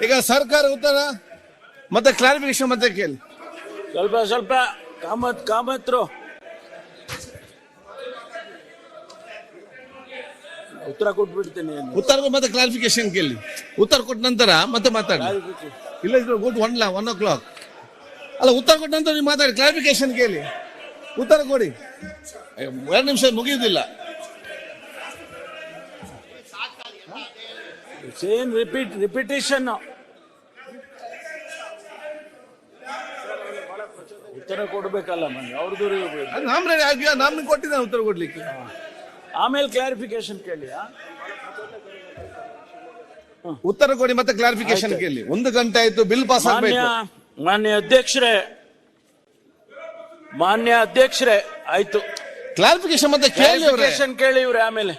ಈಗ ಸರ್ಕಾರ ಉತ್ತರ ಮತ್ತೆ ಕ್ಲಾರಿಫಿಕೇಶನ್ ಮತ್ತೆ ಕೇಳಿ. ಸ್ವಲ್ಪ ಕಾಮತ್ರು ಉತ್ತರ ಕೊಟ್ಬಿಡ್ತೀನಿ. ಉತ್ತರ ಮತ್ತೆ ಕ್ಲಾರಿಫಿಕೇಶನ್ ಕೇಳಿ. ಉತ್ತರ ಕೊಟ್ಟ ನಂತರ ಮತ್ತೆ ಮಾತಾಡಿ. ಇಲ್ಲ ಗುಡ್ 1 o'clock ಅಲ್ಲ, ಉತ್ತರ ಕೊಟ್ಟ ನಂತರ ನೀವು ಮಾತಾಡಿ. ಕ್ಲಾರಿಫಿಕೇಶನ್ ಕೇಳಿ, ಉತ್ತರ ಕೊಡಿ. 2 ನಿಮಿಷ ಮುಗಿಯುವುದಿಲ್ಲ. Same repetition. ಉತ್ತರ ಕೊಡ್ಬೇಕಲ್ಲ ಮನೆ ಅವ್ರದ್ದು. ನಮ್ಗೆ ಕೊಟ್ಟಿದ್ದಾನೆ ಉತ್ತರ ಕೊಡ್ಲಿಕ್ಕೆ. ಆಮೇಲೆ ಕ್ಲಾರಿಫಿಕೇಶನ್ ಕೇಳಿ. ಉತ್ತರ ಕೊಡಿ ಮತ್ತೆ ಕ್ಲಾರಿಫಿಕೇಶನ್ ಕೇಳಿ. 1 ಗಂಟೆ ಆಯ್ತು, ಬಿಲ್ ಪಾಸ್ ಆಗಬೇಕು. ಮಾನ್ಯ ಅಧ್ಯಕ್ಷರೇ ಆಯ್ತು. ಕ್ಲಾರಿಫಿಕೇಶನ್ ಮತ್ತೆ ಕೇಳಿ. ಕೇಳಿ ಇವ್ರೆ. ಆಮೇಲೆ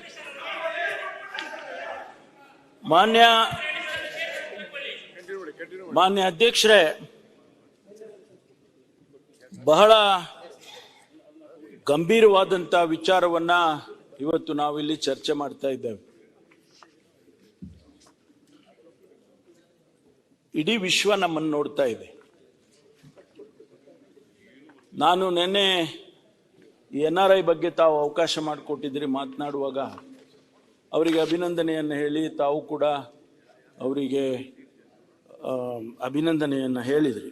ಮಾನ್ಯ ಅಧ್ಯಕ್ಷರೇ, ಬಹಳ ಗಂಭೀರವಾದಂತ ವಿಚಾರವನ್ನ ಇವತ್ತು ನಾವಿಲ್ಲಿ ಚರ್ಚೆ ಮಾಡ್ತಾ ಇದ್ದೇವೆ. ಇಡೀ ವಿಶ್ವ ನಮ್ಮನ್ನು ನೋಡ್ತಾ ಇದೆ. ನಾನು ನಿನ್ನೆ NRI ಬಗ್ಗೆ ತಾವು ಅವಕಾಶ ಮಾಡಿಕೊಟ್ಟಿದ್ರಿ ಮಾತನಾಡುವಾಗ ಅವರಿಗೆ ಅಭಿನಂದನೆಯನ್ನು ಹೇಳಿ ತಾವು ಕೂಡ ಅವರಿಗೆ ಅಭಿನಂದನೆಯನ್ನು ಹೇಳಿದ್ರಿ.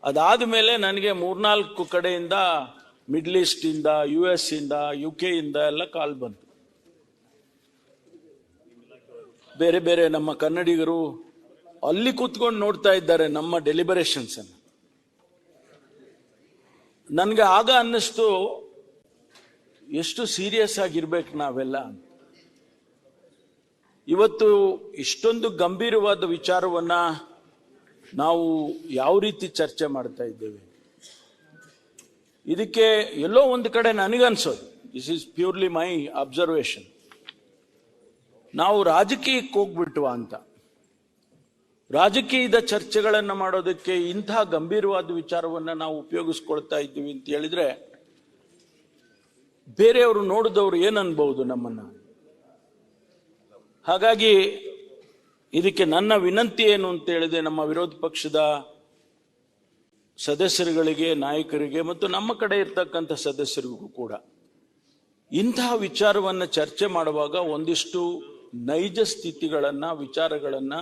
ಅದಾದ ಮೇಲೆ ನನಗೆ 3-4 ಕಡೆಯಿಂದ ಮಿಡ್ಲ್ ಈಸ್ಟ್ ಇಂದ, US ಇಂದ, UK ಇಂದ ಎಲ್ಲ ಕಾಲ್ ಬಂತು. ಬೇರೆ ಬೇರೆ ನಮ್ಮ ಕನ್ನಡಿಗರು ಅಲ್ಲಿ ಕೂತ್ಕೊಂಡು ನೋಡ್ತಾ ಇದ್ದಾರೆ ನಮ್ಮ ಡೆಲಿಬರೇಷನ್ಸ್ ಅನ್ನು. ನನಗೆ ಆಗ ಅನ್ನಿಸ್ತು, ಎಷ್ಟು ಸೀರಿಯಸ್ ಆಗಿರ್ಬೇಕು ನಾವೆಲ್ಲ. ಇವತ್ತು ಇಷ್ಟೊಂದು ಗಂಭೀರವಾದ ವಿಚಾರವನ್ನ ನಾವು ಯಾವ ರೀತಿ ಚರ್ಚೆ ಮಾಡ್ತಾ ಇದ್ದೇವೆ. ಇದಕ್ಕೆ ಎಲ್ಲೋ ಒಂದು ಕಡೆ ನನಗನ್ಸೋದು, this is purely my observation, ನಾವು ರಾಜಕೀಯಕ್ಕೆ ಹೋಗ್ಬಿಟ್ವಾ ಅಂತ. ರಾಜಕೀಯದ ಚರ್ಚೆಗಳನ್ನು ಮಾಡೋದಕ್ಕೆ ಇಂಥ ಗಂಭೀರವಾದ ವಿಚಾರವನ್ನ ನಾವು ಉಪಯೋಗಿಸ್ಕೊಳ್ತಾ ಇದ್ದೀವಿ ಅಂತ ಹೇಳಿದ್ರೆ ಬೇರೆಯವರು ನೋಡಿದವರು ಏನನ್ಬಹುದು ನಮ್ಮನ್ನ. ಹಾಗಾಗಿ ಇದಕ್ಕೆ ನನ್ನ ವಿನಂತಿ ಏನು ಅಂತ ಹೇಳಿದೆ, ನಮ್ಮ ವಿರೋಧ ಪಕ್ಷದ ಸದಸ್ಯರುಗಳಿಗೆ, ನಾಯಕರಿಗೆ ಮತ್ತು ನಮ್ಮ ಕಡೆ ಇರ್ತಕ್ಕಂಥ ಸದಸ್ಯರಿಗೂ ಕೂಡ ಇಂತಹ ವಿಚಾರವನ್ನ ಚರ್ಚೆ ಮಾಡುವಾಗ ಒಂದಿಷ್ಟು ನೈಜ ಸ್ಥಿತಿಗಳನ್ನ, ವಿಚಾರಗಳನ್ನ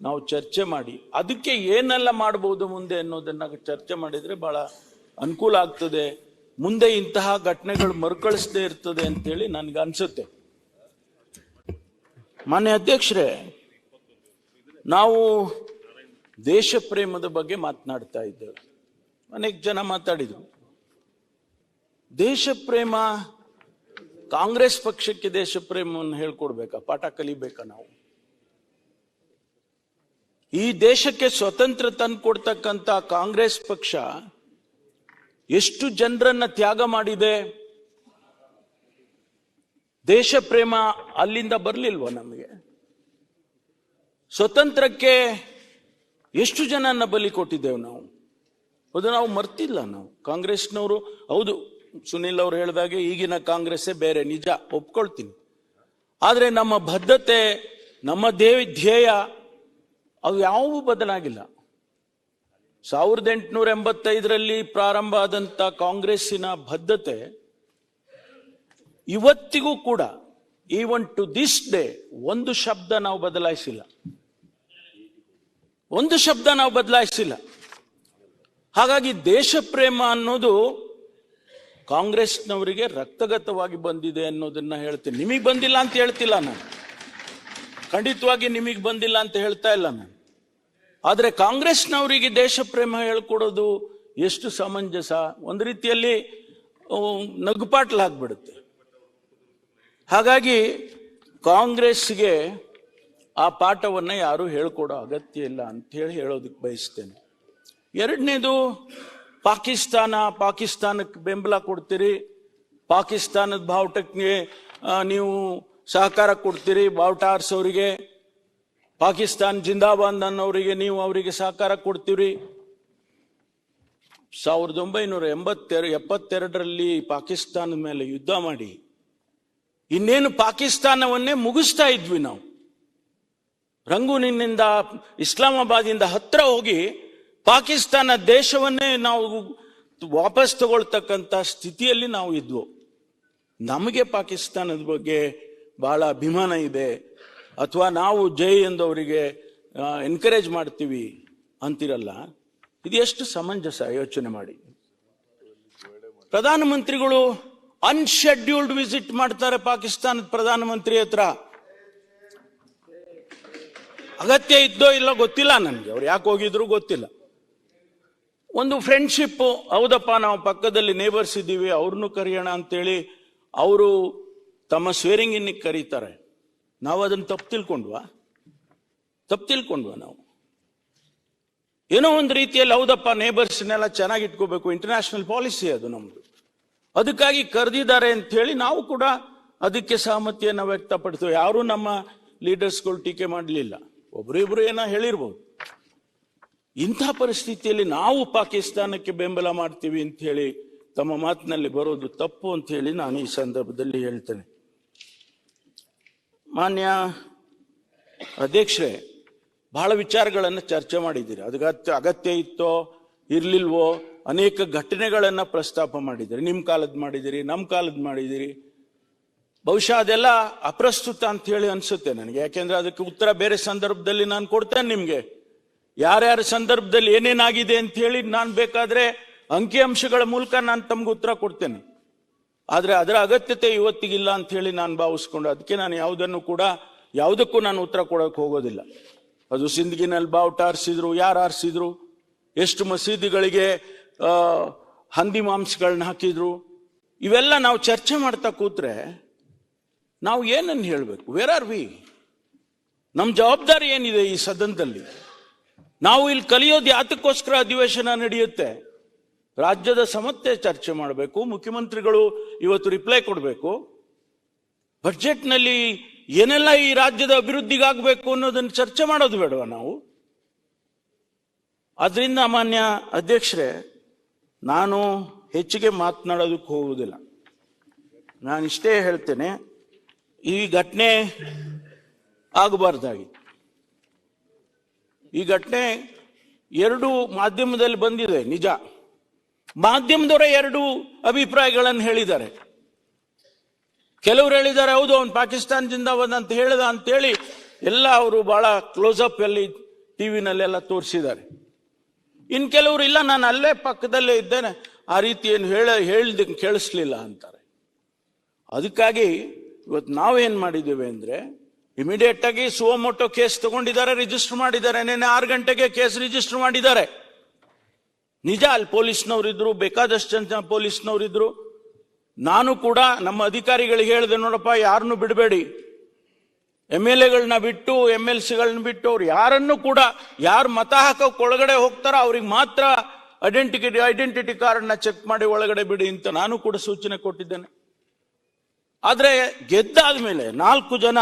ನಾವು ಚರ್ಚೆ ಮಾಡಿ ಅದಕ್ಕೆ ಏನೆಲ್ಲ ಮಾಡಬಹುದು ಮುಂದೆ ಅನ್ನೋದನ್ನ ಚರ್ಚೆ ಮಾಡಿದ್ರೆ ಬಹಳ ಅನುಕೂಲ ಆಗ್ತದೆ. ಮುಂದೆ ಇಂತಹ ಘಟನೆಗಳು ಮರುಕಳಿಸದೇ ಇರ್ತದೆ ಅಂತೇಳಿ ನನ್ಗೆ ಅನ್ಸುತ್ತೆ. ಮಾನ್ಯ ಅಧ್ಯಕ್ಷರೇ, ನಾವು ದೇಶ ಪ್ರೇಮದ ಬಗ್ಗೆ ಮಾತನಾಡ್ತಾ ಇದ್ದೇವೆ. ಅನೇಕ ಜನ ಮಾತಾಡಿದ್ರು. ದೇಶ ಪ್ರೇಮ, ಕಾಂಗ್ರೆಸ್ ಪಕ್ಷಕ್ಕೆ ದೇಶ ಪ್ರೇಮವನ್ನು ಹೇಳ್ಕೊಡ್ಬೇಕಾ, ಪಾಠ ಕಲಿಬೇಕಾ ನಾವು? ಈ ದೇಶಕ್ಕೆ ಸ್ವತಂತ್ರ ತಂದುಕೊಡ್ತಕ್ಕಂಥ ಕಾಂಗ್ರೆಸ್ ಪಕ್ಷ ಎಷ್ಟು ಜನರನ್ನ ತ್ಯಾಗ ಮಾಡಿದೆ. ದೇಶ ಪ್ರೇಮ ಅಲ್ಲಿಂದ ಬರ್ಲಿಲ್ವ ನಮಗೆ? ಸ್ವತಂತ್ರಕ್ಕೆ ಎಷ್ಟು ಜನನ್ನ ಬಲಿ ಕೊಟ್ಟಿದ್ದೇವೆ ನಾವು? ಅದು ನಾವು ಮರ್ತಿಲ್ಲ. ನಾವು ಕಾಂಗ್ರೆಸ್ನವರು, ಹೌದು ಸುನಿಲ್ ಅವರು ಹೇಳಿದಾಗೆ ಈಗಿನ ಕಾಂಗ್ರೆಸ್ಸೇ ಬೇರೆ, ನಿಜ ಒಪ್ಕೊಳ್ತೀನಿ. ಆದ್ರೆ ನಮ್ಮ ಬದ್ಧತೆ, ನಮ್ಮ ಧ್ಯೇಯ ಅವು ಯಾವುವು ಬದಲಾಗಿಲ್ಲ. 1885ರಲ್ಲಿ ಪ್ರಾರಂಭ ಆದಂತ ಕಾಂಗ್ರೆಸ್ಸಿನ ಬದ್ಧತೆ ಇವತ್ತಿಗೂ ಕೂಡ, ಈವನ್ ಟು ದಿಸ್ ಡೇ, ಒಂದು ಶಬ್ದ ನಾವು ಬದಲಾಯಿಸಿಲ್ಲ. ಒಂದು ಶಬ್ದ ನಾವು ಬದಲಾಯಿಸಿಲ್ಲ. ಹಾಗಾಗಿ ದೇಶ ಪ್ರೇಮ ಅನ್ನೋದು ಕಾಂಗ್ರೆಸ್ನವರಿಗೆ ರಕ್ತಗತವಾಗಿ ಬಂದಿದೆ ಅನ್ನೋದನ್ನ ಹೇಳ್ತೀನಿ. ನಿಮಗೆ ಬಂದಿಲ್ಲ ಅಂತ ಹೇಳ್ತಿಲ್ಲ ನಾನು, ಖಂಡಿತವಾಗಿ ನಿಮಗೆ ಬಂದಿಲ್ಲ ಅಂತ ಹೇಳ್ತಾ ಇಲ್ಲ ನಾನು. ಆದ್ರೆ ಕಾಂಗ್ರೆಸ್ನವರಿಗೆ ದೇಶ ಪ್ರೇಮ ಹೇಳ್ಕೊಡೋದು ಎಷ್ಟು ಸಮಂಜಸ? ಒಂದು ರೀತಿಯಲ್ಲಿ ನಗುಪಾಟ್ಲಾಗ್ಬಿಡುತ್ತೆ. ಹಾಗಾಗಿ ಕಾಂಗ್ರೆಸ್ಗೆ ಆ ಪಾಠವನ್ನ ಯಾರು ಹೇಳ್ಕೊಡೋ ಅಗತ್ಯ ಇಲ್ಲ ಅಂತ ಹೇಳೋದಕ್ಕೆ ಬಯಸ್ತೇನೆ. ಎರಡನೇದು, ಪಾಕಿಸ್ತಾನಕ್ಕೆ ಬೆಂಬಲ ಕೊಡ್ತೀರಿ, ಪಾಕಿಸ್ತಾನದ ಬಾವುಟಕ್ಕೆ ನೀವು ಸಹಕಾರ ಕೊಡ್ತೀರಿ, ಬಾವುಟ ಆರಿಸೋರಿಗೆ, ಪಾಕಿಸ್ತಾನ್ ಜಿಂದಾಬಾದ್ ಅನ್ನೋರಿಗೆ ನೀವು ಅವರಿಗೆ ಸಹಕಾರ ಕೊಡ್ತೀರಿ. 1972ರಲ್ಲಿ ಪಾಕಿಸ್ತಾನದ ಮೇಲೆ ಯುದ್ಧ ಮಾಡಿ ಇನ್ನೇನು ಪಾಕಿಸ್ತಾನವನ್ನೇ ಮುಗಿಸ್ತಾ ಇದ್ವಿ ನಾವು. ರಂಗೂನಿನಿಂದ ಇಸ್ಲಾಮಾಬಾದಿಂದ ಹತ್ರ ಹೋಗಿ ಪಾಕಿಸ್ತಾನ ದೇಶವನ್ನೇ ನಾವು ವಾಪಸ್ ತಗೊಳ್ತಕ್ಕಂಥ ಸ್ಥಿತಿಯಲ್ಲಿ ನಾವು ಇದ್ವು. ನಮಗೆ ಪಾಕಿಸ್ತಾನದ ಬಗ್ಗೆ ಬಹಳ ಅಭಿಮಾನ ಇದೆ, ಅಥವಾ ನಾವು ಜೈ ಎಂದವರಿಗೆ ಎನ್ಕರೇಜ್ ಮಾಡ್ತೀವಿ ಅಂತಿರಲ್ಲ. ಇದು ಎಷ್ಟು ಸಮಂಜಸ ಯೋಚನೆ ಮಾಡಿ. ಪ್ರಧಾನಮಂತ್ರಿಗಳು ಅನ್ಶೆಡ್ಯೂಲ್ಡ್ ವಿಸಿಟ್ ಮಾಡ್ತಾರೆ ಪಾಕಿಸ್ತಾನದ ಪ್ರಧಾನಮಂತ್ರಿ ಹತ್ರ. ಅಗತ್ಯ ಇದ್ದೋ ಇಲ್ಲ ಗೊತ್ತಿಲ್ಲ ನನಗೆ, ಅವ್ರು ಯಾಕೆ ಹೋಗಿದ್ರು ಗೊತ್ತಿಲ್ಲ. ಒಂದು ಫ್ರೆಂಡ್ಶಿಪ್, ಹೌದಪ್ಪ ನಾವು ಪಕ್ಕದಲ್ಲಿ ನೇಬರ್ಸ್ ಇದ್ದೀವಿ ಅವ್ರನ್ನೂ ಕರೆಯೋಣ ಅಂತೇಳಿ ಅವರು ತಮ್ಮ ಸ್ವೇರಿಂಗ್ ಇನ್ನಿಗೆ ಕರೀತಾರೆ. ನಾವು ಅದನ್ನು ತಪ್ಪು ತಿಳ್ಕೊಂಡ್ವಾ ನಾವು? ಏನೋ ಒಂದು ರೀತಿಯಲ್ಲಿ ಹೌದಪ್ಪ ನೇಬರ್ಸ್ನೆಲ್ಲ ಚೆನ್ನಾಗಿ ಇಟ್ಕೋಬೇಕು, ಇಂಟರ್ನ್ಯಾಷನಲ್ ಪಾಲಿಸಿ ಅದು ನಮ್ದು, ಅದಕ್ಕಾಗಿ ಕರೆದಿದ್ದಾರೆ ಅಂತ ಹೇಳಿ ನಾವು ಕೂಡ ಅದಕ್ಕೆ ಸಹಮತಿಯನ್ನು ವ್ಯಕ್ತಪಡ್ತೇವೆ. ಯಾರೂ ನಮ್ಮ ಲೀಡರ್ಸ್ಗಳು ಟೀಕೆ ಮಾಡಲಿಲ್ಲ, ಒಬ್ರು ಇಬ್ರು ಏನೋ ಹೇಳಿರ್ಬೋದು. ಇಂಥ ಪರಿಸ್ಥಿತಿಯಲ್ಲಿ ನಾವು ಪಾಕಿಸ್ತಾನಕ್ಕೆ ಬೆಂಬಲ ಮಾಡ್ತೀವಿ ಅಂತ ಹೇಳಿ ತಮ್ಮ ಮಾತಿನಲ್ಲಿ ಬರೋದು ತಪ್ಪು ಅಂತ ಹೇಳಿ ನಾನು ಈ ಸಂದರ್ಭದಲ್ಲಿ ಹೇಳ್ತೇನೆ. ಮಾನ್ಯ ಅಧ್ಯಕ್ಷರೇ, ಬಹಳ ವಿಚಾರಗಳನ್ನು ಚರ್ಚೆ ಮಾಡಿದ್ದೀರಿ. ಅದಕ್ಕೆ ಅಗತ್ಯ ಇತ್ತೋ ಇರ್ಲಿಲ್ವೋ ಅನೇಕ ಘಟನೆಗಳನ್ನು ಪ್ರಸ್ತಾಪ ಮಾಡಿದ್ದೀರಿ. ನಿಮ್ಮ ಕಾಲದ ಮಾಡಿದ್ದೀರಿ, ನಮ್ಮ ಕಾಲದ ಮಾಡಿದ್ದೀರಿ. ಬಹುಶಃ ಅದೆಲ್ಲ ಅಪ್ರಸ್ತುತ ಅಂತ ಹೇಳಿ ಅನ್ಸುತ್ತೆ ನನಗೆ. ಯಾಕೆಂದ್ರೆ ಅದಕ್ಕೆ ಉತ್ತರ ಬೇರೆ ಸಂದರ್ಭದಲ್ಲಿ ನಾನು ಕೊಡ್ತೇನೆ ನಿಮ್ಗೆ. ಯಾರ್ಯಾರ ಸಂದರ್ಭದಲ್ಲಿ ಏನೇನಾಗಿದೆ ಅಂತ ಹೇಳಿ ನಾನು ಬೇಕಾದ್ರೆ ಅಂಕಿಅಂಶಗಳ ಮೂಲಕ ನಾನು ತಮ್ಗೆ ಉತ್ತರ ಕೊಡ್ತೇನೆ. ಆದ್ರೆ ಅದರ ಅಗತ್ಯತೆ ಇವತ್ತಿಗಿಲ್ಲ ಅಂತ ಹೇಳಿ ನಾನು ಭಾವಿಸ್ಕೊಂಡು ಅದಕ್ಕೆ ನಾನು ಯಾವುದಕ್ಕೂ ನಾನು ಉತ್ತರ ಕೊಡೋಕೆ ಹೋಗೋದಿಲ್ಲ. ಅದು ಸಿಂದಗಿನಲ್ಲಿ ಬಾವುಟ ಆರಿಸಿದ್ರು, ಯಾರು ಆರಿಸಿದ್ರು, ಎಷ್ಟು ಮಸೀದಿಗಳಿಗೆ ಹಂದಿ ಮಾಂಸಗಳನ್ನ ಹಾಕಿದ್ರು, ಇವೆಲ್ಲ ನಾವು ಚರ್ಚೆ ಮಾಡ್ತಾ ಕೂತ್ರೆ ನಾವು ಏನನ್ನು ಹೇಳಬೇಕು? Where are we? ನಮ್ಮ ಜವಾಬ್ದಾರಿ ಏನಿದೆ ಈ ಸದನದಲ್ಲಿ? ನಾವು ಇಲ್ಲಿ ಕಲಿಯೋದು ಯಾತಕ್ಕೋಸ್ಕರ ಅಧಿವೇಶನ ನಡೆಯುತ್ತೆ? ರಾಜ್ಯದ ಸಮಸ್ಯೆ ಚರ್ಚೆ ಮಾಡಬೇಕು, ಮುಖ್ಯಮಂತ್ರಿಗಳು ಇವತ್ತು ರಿಪ್ಲೈ ಕೊಡಬೇಕು, ಬಜೆಟ್ನಲ್ಲಿ ಏನೆಲ್ಲ ಈ ರಾಜ್ಯದ ಅಭಿವೃದ್ಧಿಗಾಗಬೇಕು ಅನ್ನೋದನ್ನು ಚರ್ಚೆ ಮಾಡೋದು ಬೇಡವಾ ನಾವು? ಆದ್ರಿಂದ ಮಾನ್ಯ ಅಧ್ಯಕ್ಷರೇ, ನಾನು ಹೆಚ್ಚಿಗೆ ಮಾತನಾಡೋದಕ್ಕೆ ಹೋಗುವುದಿಲ್ಲ. ನಾನು ಇಷ್ಟೇ ಹೇಳ್ತೇನೆ, ಈ ಘಟನೆ ಆಗಬಾರ್ದಾಗಿತ್ತು. ಈ ಘಟನೆ ಎರಡು ಮಾಧ್ಯಮದಲ್ಲಿ ಬಂದಿದೆ, ನಿಜ. ಮಾಧ್ಯಮದವರೇ ಎರಡು ಅಭಿಪ್ರಾಯಗಳನ್ನು ಹೇಳಿದ್ದಾರೆ. ಕೆಲವರು ಹೇಳಿದ್ದಾರೆ ಹೌದು ಅವನು ಪಾಕಿಸ್ತಾನದಿಂದ ಬಂದಂತ ಹೇಳ್ದ ಅಂತೇಳಿ ಎಲ್ಲ ಅವರು ಬಹಳ ಕ್ಲೋಸ್ ಅಪ್ ಅಲ್ಲಿ ಟಿವಿನಲ್ಲೆಲ್ಲ ತೋರಿಸಿದ್ದಾರೆ. ಇನ್ ಕೆಲವರು ಇಲ್ಲ, ನಾನು ಅಲ್ಲೇ ಪಕ್ಕದಲ್ಲೇ ಇದ್ದೇನೆ, ಆ ರೀತಿ ಏನು ಹೇಳ್ದ ಕೇಳಿಸ್ಲಿಲ್ಲ ಅಂತಾರೆ. ಅದಕ್ಕಾಗಿ ಇವತ್ತು ನಾವೇನ್ ಮಾಡಿದ್ದೇವೆ ಅಂದ್ರೆ, ಇಮಿಡಿಯೇಟ್ ಆಗಿ ಸುವಮೋಟೋ ಕೇಸ್ ತಗೊಂಡಿದ್ದಾರೆ, ರಿಜಿಸ್ಟರ್ ಮಾಡಿದ್ದಾರೆ. ನಿನ್ನೆ 6 ಗಂಟೆಗೆ ಕೇಸ್ ರಿಜಿಸ್ಟರ್ ಮಾಡಿದ್ದಾರೆ. ನಿಜ, ಅಲ್ಲಿ ಪೊಲೀಸ್ನವರಿದ್ರು, ಬೇಕಾದಷ್ಟು ಜನ ಪೊಲೀಸ್ನವರಿದ್ರು. ನಾನು ಕೂಡ ನಮ್ಮ ಅಧಿಕಾರಿಗಳಿಗೆ ಹೇಳಿದೆ, ನೋಡಪ್ಪ ಯಾರನ್ನು ಬಿಡಬೇಡಿ, MLA ಬಿಟ್ಟು MLCಗಳನ್ನ ಬಿಟ್ಟು ಅವ್ರು ಯಾರನ್ನು ಕೂಡ, ಯಾರು ಮತ ಹಾಕೋಕೆ ಒಳಗಡೆ ಹೋಗ್ತಾರೋ ಅವ್ರಿಗೆ ಮಾತ್ರ ಐಡೆಂಟಿಟಿ ಕಾರ್ಡ್ನ ಚೆಕ್ ಮಾಡಿ ಒಳಗಡೆ ಬಿಡಿ ಅಂತ ನಾನು ಕೂಡ ಸೂಚನೆ ಕೊಟ್ಟಿದ್ದೇನೆ. ಆದ್ರೆ ಗೆದ್ದಾದ್ಮೇಲೆ 4 ಜನ,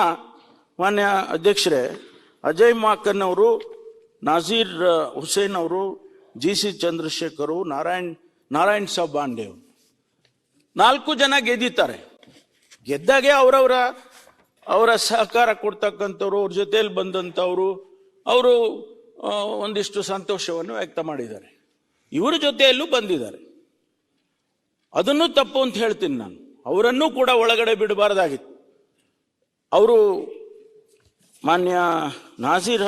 ಮಾನ್ಯ ಅಧ್ಯಕ್ಷರೇ, ಅಜಯ್ ಮಾಕನ್ ಅವರು, ನಾಜೀರ್ ಹುಸೇನ್ ಅವರು, GC ಚಂದ್ರಶೇಖರ್, ನಾರಾಯಣ್ ಸಾಬ್ ಬಾಂಡೆ 4 ಜನ ಗೆದ್ದಿದ್ದಾರೆ. ಗೆದ್ದಾಗೆ ಅವರ ಸಹಕಾರ ಕೊಡ್ತಕ್ಕಂಥವ್ರು, ಅವ್ರ ಜೊತೆಯಲ್ಲಿ ಬಂದಂಥವ್ರು, ಅವರು ಒಂದಿಷ್ಟು ಸಂತೋಷವನ್ನು ವ್ಯಕ್ತ ಮಾಡಿದ್ದಾರೆ. ಇವರ ಜೊತೆಯಲ್ಲೂ ಬಂದಿದ್ದಾರೆ. ಅದನ್ನು ತಪ್ಪು ಅಂತ ಹೇಳ್ತೀನಿ ನಾನು. ಅವರನ್ನೂ ಕೂಡ ಒಳಗಡೆ ಬಿಡಬಾರ್ದಾಗಿತ್ತು. ಅವರು ಮಾನ್ಯ ನಾಜೀರ್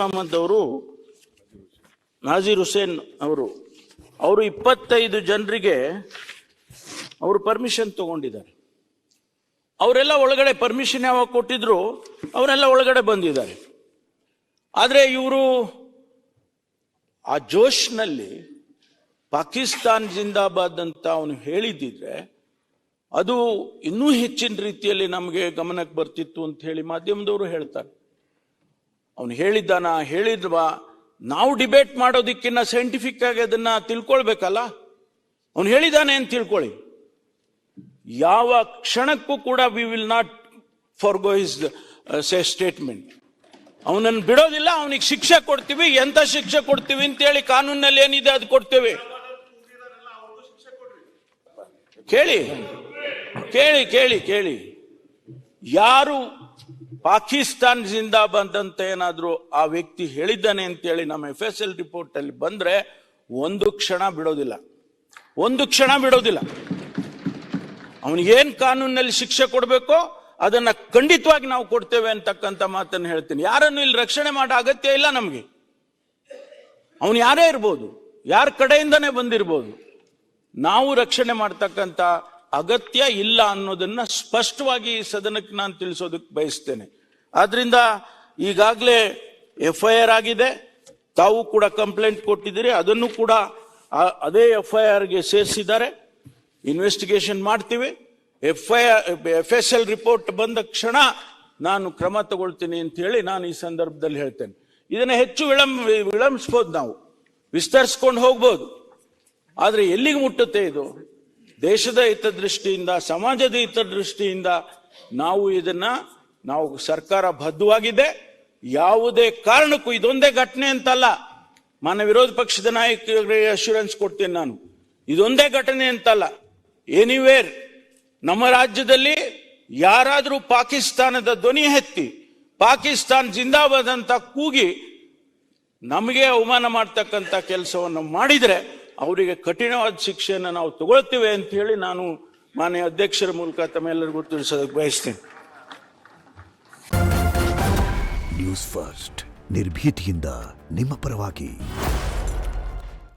ಹುಸೇನ್ ಅವರು 25 ಜನರಿಗೆ ಅವರು ಪರ್ಮಿಷನ್ ತಗೊಂಡಿದ್ದಾರೆ. ಅವರೆಲ್ಲ ಒಳಗಡೆ ಪರ್ಮಿಷನ್ ಯಾವಾಗ ಕೊಟ್ಟಿದ್ರು ಅವರೆಲ್ಲ ಒಳಗಡೆ ಬಂದಿದ್ದಾರೆ. ಆದ್ರೆ ಇವರು ಆ ಜೋಶ್ನಲ್ಲಿ ಪಾಕಿಸ್ತಾನ್ ಜಿಂದಾಬಾದ್ ಅಂತ ಅವನು ಹೇಳಿದ್ದಿದ್ರೆ ಅದು ಇನ್ನೂ ಹೆಚ್ಚಿನ ರೀತಿಯಲ್ಲಿ ನಮಗೆ ಗಮನಕ್ಕೆ ಬರ್ತಿತ್ತು ಅಂತ ಹೇಳಿ ಮಾಧ್ಯಮದವರು ಹೇಳ್ತಾರೆ. ಅವನು ಹೇಳಿದ್ವಾ ನಾವು ಡಿಬೇಟ್ ಮಾಡೋದಕ್ಕಿಂತ ಸೈಂಟಿಫಿಕ್ ಆಗಿ ಅದನ್ನ ತಿಳ್ಕೊಳ್ಬೇಕಲ್ಲ. ಅವನು ಹೇಳಿದಾನೆ ಅಂತ ತಿಳ್ಕೊಳ್ಳಿ. ಯಾವ ಕ್ಷಣಕ್ಕೂ ಕೂಡ we will not Fargo his statement. ಅವನನ್ನು ಬಿಡೋದಿಲ್ಲ, ಅವನಿಗೆ ಶಿಕ್ಷೆ ಕೊಡ್ತೀವಿ. ಎಂತ ಶಿಕ್ಷೆ ಕೊಡ್ತೀವಿ ಅಂತೇಳಿ ಕಾನೂನಲ್ಲಿ ಏನಿದೆ ಅದು ಕೊಡ್ತೇವೆ. ಕೇಳಿ ಯಾರು ಪಾಕಿಸ್ತಾನ್ ಜಿಂದಾಬಾದ್ ಅಂತ ಏನಾದ್ರು ಆ ವ್ಯಕ್ತಿ ಹೇಳಿದ್ದಾನೆ ಅಂತೇಳಿ ನಮ್ಮ FSL ರಿಪೋರ್ಟ್ ಅಲ್ಲಿ ಬಂದ್ರೆ ಒಂದು ಕ್ಷಣ ಬಿಡೋದಿಲ್ಲ, ಒಂದು ಕ್ಷಣ ಬಿಡೋದಿಲ್ಲ. ಅವನಿಗೇನ್ ಕಾನೂನಿನಲ್ಲಿ ಶಿಕ್ಷೆ ಕೊಡಬೇಕೋ ಅದನ್ನ ಖಂಡಿತವಾಗಿ ನಾವು ಕೊಡ್ತೇವೆ ಅಂತಕ್ಕಂಥ ಮಾತನ್ನು ಹೇಳ್ತೀನಿ. ಯಾರನ್ನು ಇಲ್ಲಿ ರಕ್ಷಣೆ ಮಾಡೋ ಅಗತ್ಯ ಇಲ್ಲ ನಮಗೆ. ಅವನು ಯಾರೇ ಇರ್ಬೋದು, ಯಾರ ಕಡೆಯಿಂದನೇ ಬಂದಿರ್ಬೋದು, ನಾವು ರಕ್ಷಣೆ ಮಾಡ್ತಕ್ಕಂಥ ಅಗತ್ಯ ಇಲ್ಲ ಅನ್ನೋದನ್ನ ಸ್ಪಷ್ಟವಾಗಿ ಈ ಸದನಕ್ಕೆ ನಾನು ತಿಳಿಸೋದಕ್ಕೆ ಬಯಸ್ತೇನೆ. ಆದ್ರಿಂದ ಈಗಾಗಲೇ FIR ಆಗಿದೆ, ತಾವು ಕೂಡ ಕಂಪ್ಲೇಂಟ್ ಕೊಟ್ಟಿದ್ದೀರಿ, ಅದನ್ನು ಕೂಡ ಅದೇ FIRಗೆ ಸೇರಿಸಿದ್ದಾರೆ. ಇನ್ವೆಸ್ಟಿಗೇಷನ್ ಮಾಡ್ತೀವಿ. FSL ರಿಪೋರ್ಟ್ ಬಂದ ಕ್ಷಣ ನಾನು ಕ್ರಮ ತಗೊಳ್ತೀನಿ ಅಂತ ಹೇಳಿ ನಾನು ಈ ಸಂದರ್ಭದಲ್ಲಿ ಹೇಳ್ತೇನೆ. ಇದನ್ನ ಹೆಚ್ಚು ವಿಳಂಬಿಸ್ಬೋದು, ನಾವು ವಿಸ್ತರಿಸ್ಕೊಂಡು ಹೋಗ್ಬೋದು, ಆದ್ರೆ ಎಲ್ಲಿಗೆ ಮುಟ್ಟುತ್ತೆ ಇದು? ದೇಶದ ಹಿತದೃಷ್ಟಿಯಿಂದ, ಸಮಾಜದ ಹಿತದೃಷ್ಟಿಯಿಂದ ನಾವು ಸರ್ಕಾರ ಬದ್ಧವಾಗಿದೆ. ಯಾವುದೇ ಕಾರಣಕ್ಕೂ ಇದೊಂದೇ ಘಟನೆ ಅಂತಲ್ಲ, ಮಾನ್ಯ ವಿರೋಧ ಪಕ್ಷದ ನಾಯಕರಿಗೆ ಅಶ್ಯೂರೆನ್ಸ್ ಕೊಡ್ತೇನೆ ನಾನು, ಇದೊಂದೇ ಘಟನೆ ಅಂತಲ್ಲ. ಎನಿವೇರ್ ನಮ್ಮ ರಾಜ್ಯದಲ್ಲಿ ಯಾರಾದರೂ ಪಾಕಿಸ್ತಾನದ ಧ್ವನಿ ಎತ್ತಿ ಪಾಕಿಸ್ತಾನ್ ಜಿಂದಾಬಾದ್ ಅಂತ ಕೂಗಿ ನಮಗೆ ಅವಮಾನ ಮಾಡ್ತಕ್ಕಂಥ ಕೆಲಸವನ್ನು ಮಾಡಿದರೆ ಅವರಿಗೆ ಕಠಿಣವಾದ ಶಿಕ್ಷೆಯನ್ನು ನಾವು ತಗೊಳ್ತೇವೆ ಅಂತ ಹೇಳಿ ನಾನು ಮಾನ್ಯ ಅಧ್ಯಕ್ಷರ ಮೂಲಕ ತಮ್ಮೆಲ್ಲರಿಗೂ ತಿಳಿಸೋದಕ್ಕೆ ಬಯಸ್ತೇನೆ. ನ್ಯೂಸ್ ಫಸ್ಟ್, ನಿರ್ಭೀತಿಯಿಂದ ನಿಮ್ಮ ಪರವಾಗಿ.